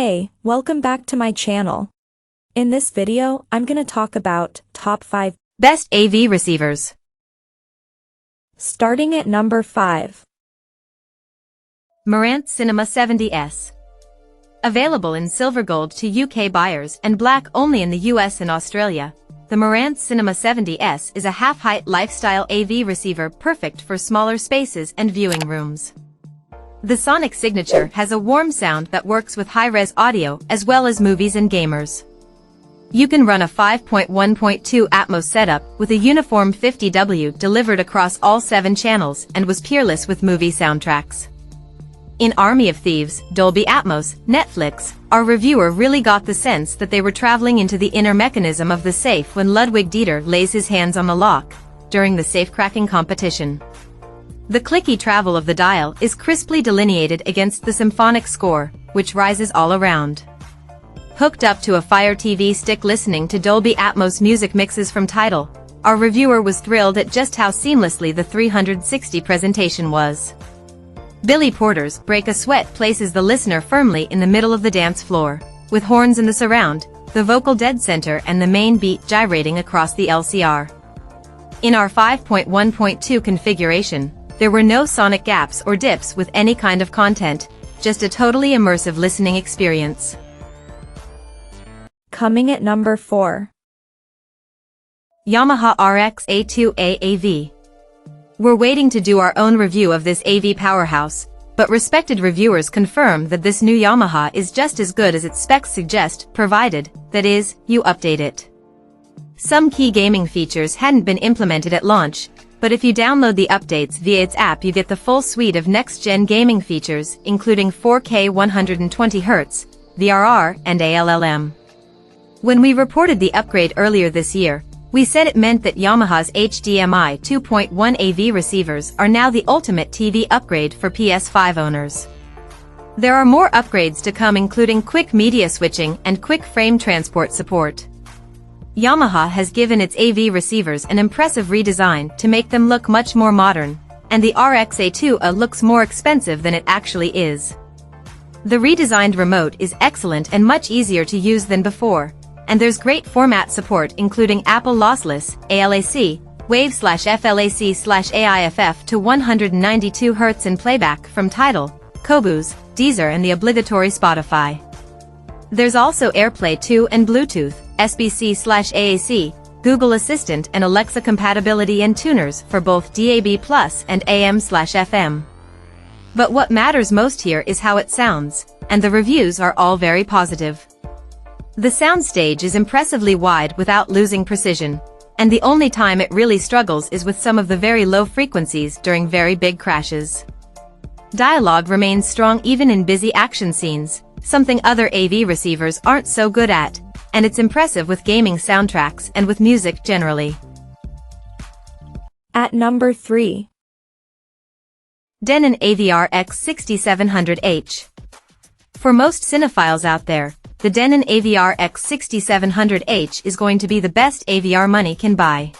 Hey, welcome back to my channel. In this video, I'm gonna talk about top 5 best AV receivers. Starting at number 5. Marantz Cinema 70S. Available in silver gold to UK buyers and black only in the US and Australia, the Marantz Cinema 70S is a half-height lifestyle AV receiver perfect for smaller spaces and viewing rooms. The sonic signature has a warm sound that works with high-res audio as well as movies and gamers. You can run a 5.1.2 Atmos setup with a uniform 50W delivered across all 7 channels and was peerless with movie soundtracks. In Army of Thieves, Dolby Atmos, Netflix, our reviewer really got the sense that they were traveling into the inner mechanism of the safe when Ludwig Dieter lays his hands on the lock during the safe-cracking competition. The clicky travel of the dial is crisply delineated against the symphonic score, which rises all around. Hooked up to a Fire TV stick listening to Dolby Atmos music mixes from Tidal, our reviewer was thrilled at just how seamlessly the 360 presentation was. Billy Porter's Break a Sweat places the listener firmly in the middle of the dance floor, with horns in the surround, the vocal dead center and the main beat gyrating across the LCR. In our 5.1.2 configuration, there were no sonic gaps or dips with any kind of content, just a totally immersive listening experience. Coming at number 4. Yamaha RX-A2A AV. We're waiting to do our own review of this AV powerhouse, but respected reviewers confirm that this new Yamaha is just as good as its specs suggest, provided, that is, you update it. Some key gaming features hadn't been implemented at launch, but if you download the updates via its app you get the full suite of next-gen gaming features including 4K 120Hz, VRR, and ALLM. When we reported the upgrade earlier this year, we said it meant that Yamaha's HDMI 2.1 AV receivers are now the ultimate TV upgrade for PS5 owners. There are more upgrades to come including quick media switching and quick frame transport support. Yamaha has given its AV receivers an impressive redesign to make them look much more modern, and the RX-A2A looks more expensive than it actually is. The redesigned remote is excellent and much easier to use than before, and there's great format support including Apple Lossless, ALAC, WAV/FLAC/AIFF to 192 Hz in playback from Tidal, Qobuz, Deezer and the obligatory Spotify. There's also AirPlay 2 and Bluetooth, SBC/AAC, Google Assistant and Alexa compatibility and tuners for both DAB+ and AM/FM. But what matters most here is how it sounds, and the reviews are all very positive. The soundstage is impressively wide without losing precision, and the only time it really struggles is with some of the very low frequencies during very big crashes. Dialogue remains strong even in busy action scenes, something other AV receivers aren't so good at, and it's impressive with gaming soundtracks and with music generally. At number 3. Denon AVR X6700H. For most cinephiles out there, the Denon AVR X6700H is going to be the best AVR money can buy.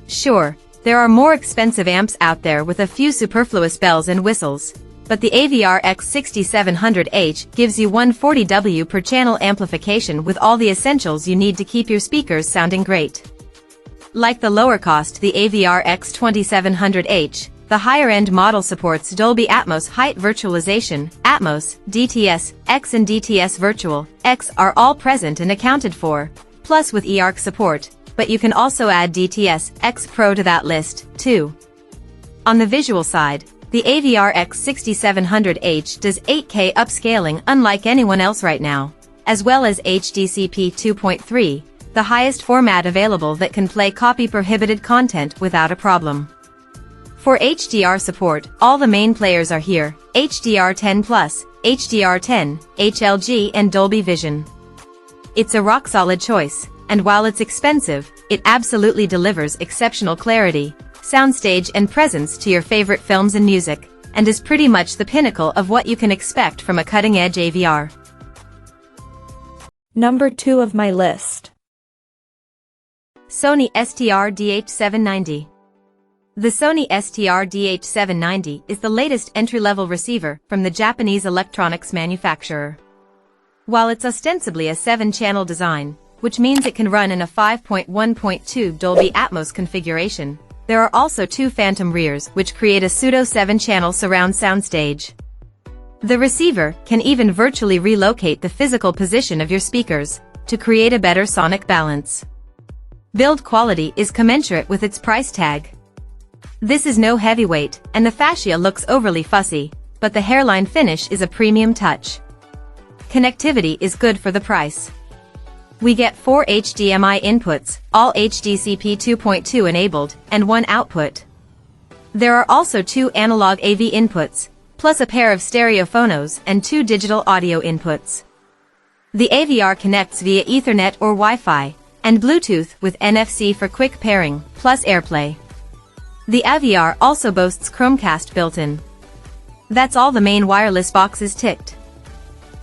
Sure, there are more expensive amps out there with a few superfluous bells and whistles, but the AVR X6700H gives you 140W per channel amplification with all the essentials you need to keep your speakers sounding great. Like the lower cost the AVR X2700H, the higher-end model supports Dolby Atmos Height Virtualization, Atmos, DTS, X and DTS Virtual, X are all present and accounted for, plus with eARC support, but you can also add DTS, X Pro to that list, too. On the visual side, the AVR X6700H does 8K upscaling unlike anyone else right now, as well as HDCP 2.3, the highest format available that can play copy-prohibited content without a problem. For HDR support, all the main players are here, HDR10+, HDR10, HLG and Dolby Vision. It's a rock-solid choice, and while it's expensive, it absolutely delivers exceptional clarity, soundstage and presence to your favorite films and music, and is pretty much the pinnacle of what you can expect from a cutting-edge AVR. Number 2 of my list. Sony STR-DH790. The Sony STR-DH790 is the latest entry-level receiver from the Japanese electronics manufacturer. While it's ostensibly a 7-channel design, which means it can run in a 5.1.2 Dolby Atmos configuration, there are also two phantom rears which create a pseudo 7-channel surround soundstage. The receiver can even virtually relocate the physical position of your speakers to create a better sonic balance. Build quality is commensurate with its price tag. This is no heavyweight, and the fascia looks overly fussy, but the hairline finish is a premium touch. Connectivity is good for the price. We get 4 HDMI inputs, all HDCP 2.2 enabled, and 1 output. There are also 2 analog AV inputs, plus a pair of stereo phonos and 2 digital audio inputs. The AVR connects via Ethernet or Wi-Fi, and Bluetooth with NFC for quick pairing, plus AirPlay. The AVR also boasts Chromecast built-in. That's all the main wireless boxes ticked.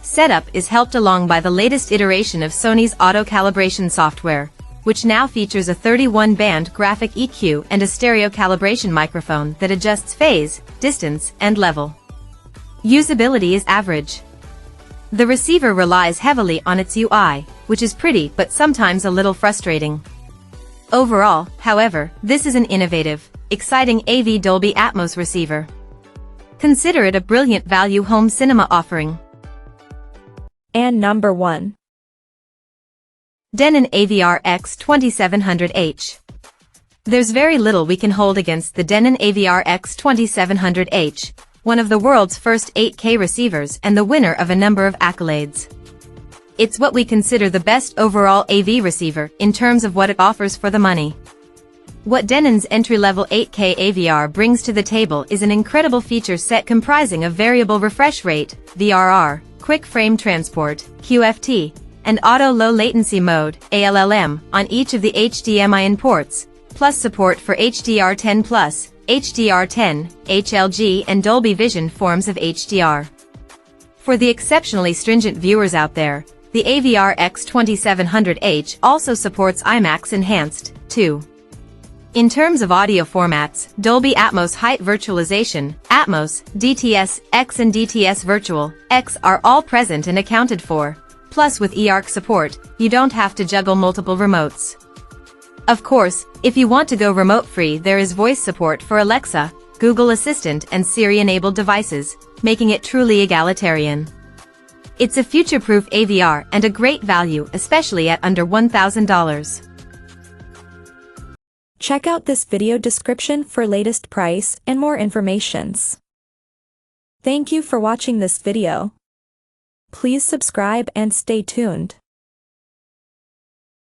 Setup is helped along by the latest iteration of Sony's auto-calibration software, which now features a 31-band graphic EQ and a stereo calibration microphone that adjusts phase, distance, and level. Usability is average. The receiver relies heavily on its UI, which is pretty but sometimes a little frustrating. Overall, however, this is an innovative, exciting AV Dolby Atmos receiver. Consider it a brilliant value home cinema offering. And number 1. Denon AVR X2700H. There's very little we can hold against the Denon AVR X2700H, one of the world's first 8K receivers and the winner of a number of accolades. It's what we consider the best overall AV receiver in terms of what it offers for the money. What Denon's entry-level 8K AVR brings to the table is an incredible feature set comprising of variable refresh rate, VRR, quick frame transport, QFT, and auto low latency mode, ALLM, on each of the HDMI in ports, plus support for HDR10+, HDR10, HLG and Dolby Vision forms of HDR. For the exceptionally stringent viewers out there, the AVR X2700H also supports IMAX Enhanced, too. In terms of audio formats, Dolby Atmos Height Virtualization, Atmos, DTS, X and DTS Virtual, X are all present and accounted for. Plus with eARC support, you don't have to juggle multiple remotes. Of course, if you want to go remote-free, there is voice support for Alexa, Google Assistant and Siri-enabled devices, making it truly egalitarian. It's a future-proof AVR and a great value, especially at under $1,000. Check out this video description for latest price and more informations. Thank you for watching this video. Please subscribe and stay tuned.